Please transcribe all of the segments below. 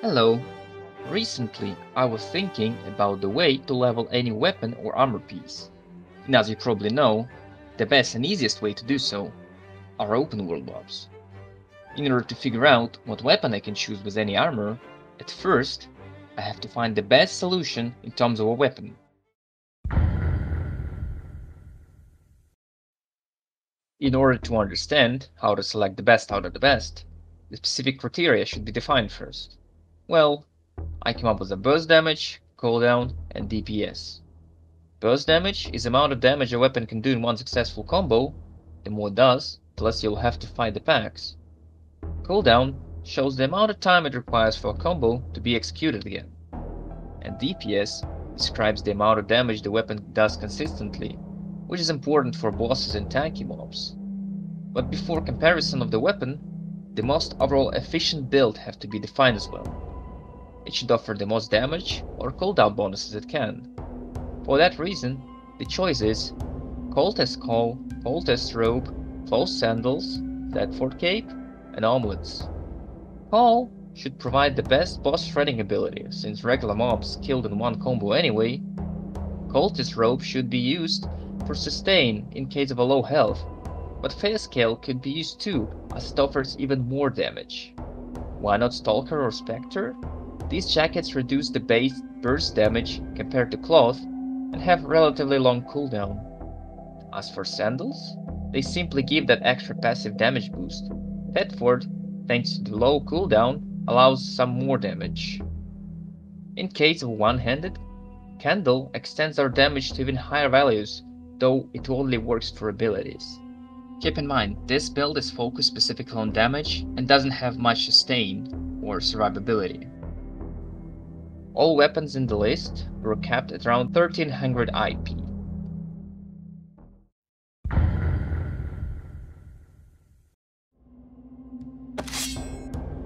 Hello. Recently, I was thinking about the way to level any weapon or armor piece. And as you probably know, the best and easiest way to do so are open world mobs. In order to figure out what weapon I can choose with any armor, at first, I have to find the best solution in terms of a weapon. In order to understand how to select the best out of the best, the specific criteria should be defined first. Well, I came up with a burst damage, cooldown, and DPS. Burst damage is the amount of damage a weapon can do in one successful combo. The more it does, the less you'll have to fight the packs. Cooldown shows the amount of time it requires for a combo to be executed again. And DPS describes the amount of damage the weapon does consistently, which is important for bosses and tanky mobs. But before comparison of the weapon, the most overall efficient build have to be defined as well. It should offer the most damage or cooldown bonuses it can. For that reason, the choice is Cultist Call, Cultist Robe, Closed Sandals, Thetford Cape, and Omelets. Call should provide the best boss shredding ability, since regular mobs killed in one combo anyway. Cultist Robe should be used for sustain in case of a low health, but Phase Scale could be used too, as it offers even more damage. Why not Stalker or Spectre? These jackets reduce the base burst damage compared to cloth and have relatively long cooldown. As for sandals, they simply give that extra passive damage boost. Thetford, thanks to the low cooldown, allows some more damage. In case of one-handed, Candle extends our damage to even higher values, though it only works for abilities. Keep in mind, this build is focused specifically on damage and doesn't have much sustain or survivability. All weapons in the list were capped at around 1300 IP.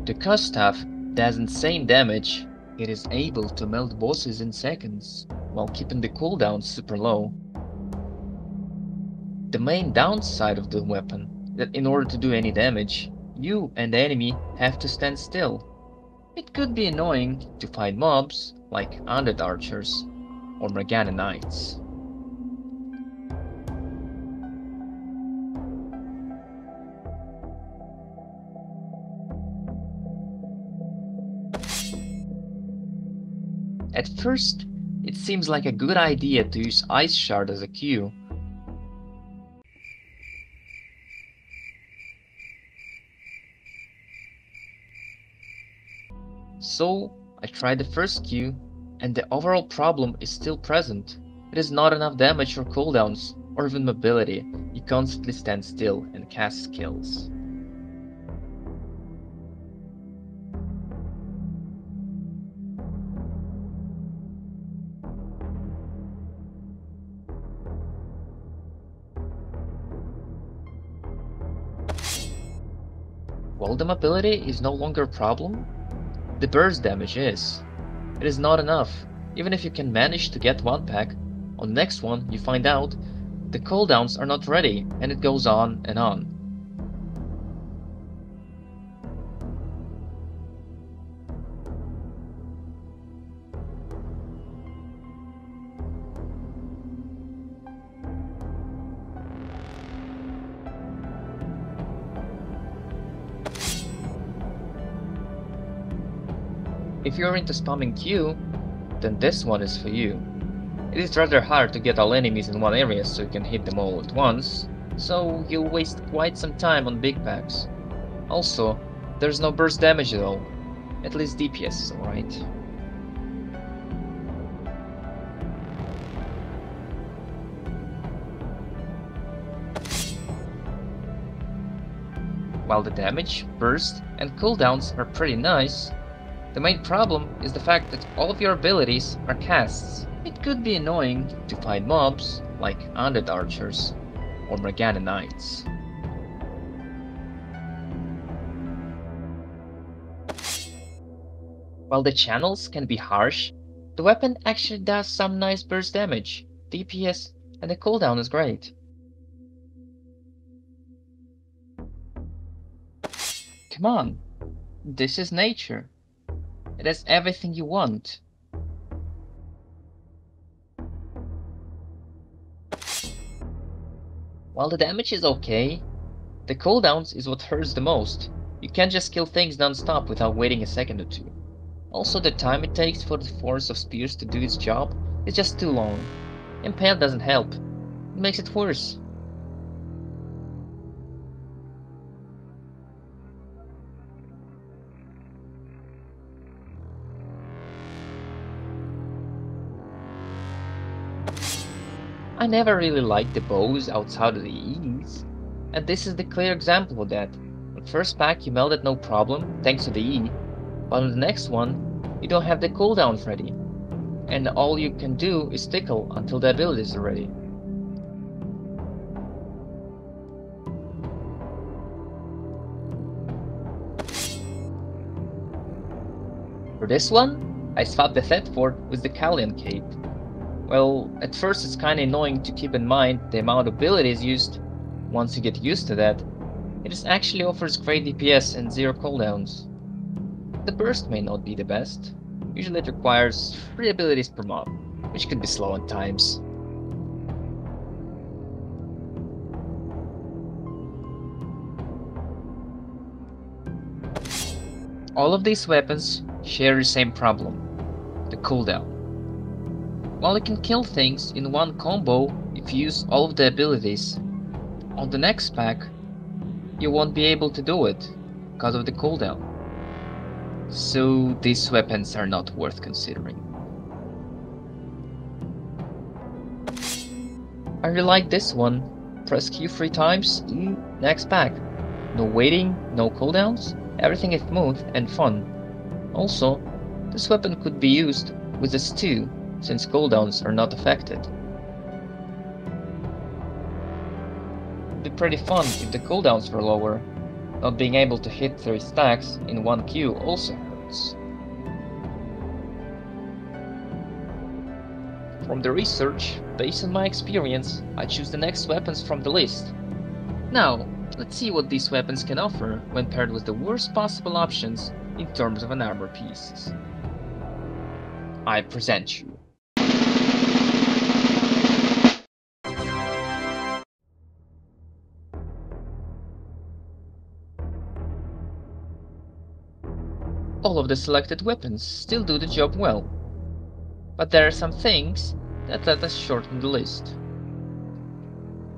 The cuss staff does insane damage. It is able to melt bosses in seconds, while keeping the cooldown super low. The main downside of the weapon is that in order to do any damage, you and the enemy have to stand still. It could be annoying to fight mobs like undead archers or Morgana knights. At first, it seems like a good idea to use Ice Shard as a Q. So, I tried the first Q, and the overall problem is still present. It is not enough damage or cooldowns, or even mobility. You constantly stand still and cast skills. While the mobility is no longer a problem, the burst damage is. It is not enough. Even if you can manage to get one pack, on the next one you find out the cooldowns are not ready, and it goes on and on. If you're into spamming Q, then this one is for you. It is rather hard to get all enemies in one area so you can hit them all at once, so you'll waste quite some time on big packs. Also, there's no burst damage at all. At least DPS is alright. While the damage, burst, and cooldowns are pretty nice, the main problem is the fact that all of your abilities are casts. It could be annoying to fight mobs like undead archers or Morgana knights. While the channels can be harsh, the weapon actually does some nice burst damage, DPS, and the cooldown is great. Come on, this is nature. It has everything you want. While the damage is okay, the cooldowns is what hurts the most. You can't just kill things non-stop without waiting a second or two. Also, the time it takes for the force of spears to do its job is just too long. Impale doesn't help. It makes it worse. I never really liked the bows outside of the E's, and this is the clear example of that. On first pack you melted no problem, thanks to the E, but on the next one, you don't have the cooldowns ready, and all you can do is tickle until the abilities are ready. For this one, I swapped the Thetford with the Callian Cape. Well, at first it's kinda annoying to keep in mind the amount of abilities used. Once you get used to that, it just actually offers great DPS and zero cooldowns. The burst may not be the best. Usually it requires 3 abilities per mob, which could be slow at times. All of these weapons share the same problem, the cooldown. While you can kill things in one combo if you use all of the abilities, on the next pack you won't be able to do it because of the cooldown. So these weapons are not worth considering. I really like this one. Press Q 3 times, next pack. No waiting, no cooldowns, everything is smooth and fun. Also, this weapon could be used with a stew, since cooldowns are not affected. It'd be pretty fun if the cooldowns were lower. Not being able to hit 3 stacks in one Q also hurts. From the research, based on my experience, I choose the next weapons from the list. Now, let's see what these weapons can offer when paired with the worst possible options in terms of an armor piece. I present you. All of the selected weapons still do the job well, but there are some things that let us shorten the list.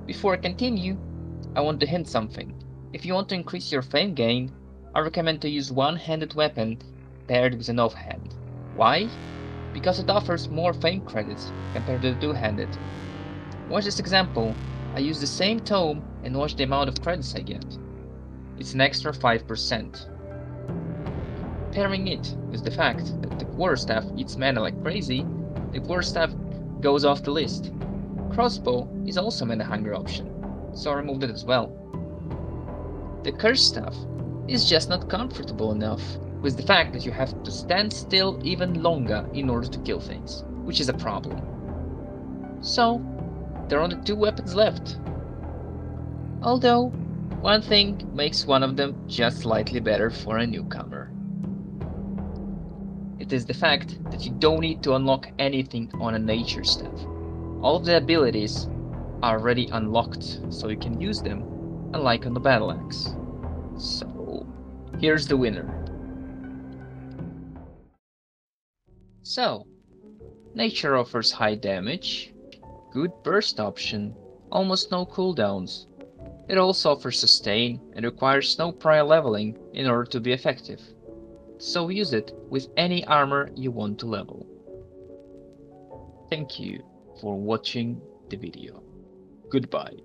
Before I continue, I want to hint something. If you want to increase your fame gain, I recommend to use one-handed weapon paired with an offhand. Why? Because it offers more fame credits compared to the two-handed. Watch this example. I use the same tome and watch the amount of credits I get. It's an extra 5%. Pairing it with the fact that the quarterstaff eats mana like crazy, the quarterstaff goes off the list. Crossbow is also a mana hunger option, so I removed it as well. The curse staff is just not comfortable enough with the fact that you have to stand still even longer in order to kill things, which is a problem. So, there are only 2 weapons left. Although, one thing makes one of them just slightly better for a newcomer. It is the fact that you don't need to unlock anything on a nature staff. All of the abilities are already unlocked, so you can use them, unlike on the battle axe. So, here's the winner. So, nature offers high damage, good burst option, almost no cooldowns. It also offers sustain and requires no prior leveling in order to be effective. So use it with any armor you want to level. Thank you for watching the video. Goodbye.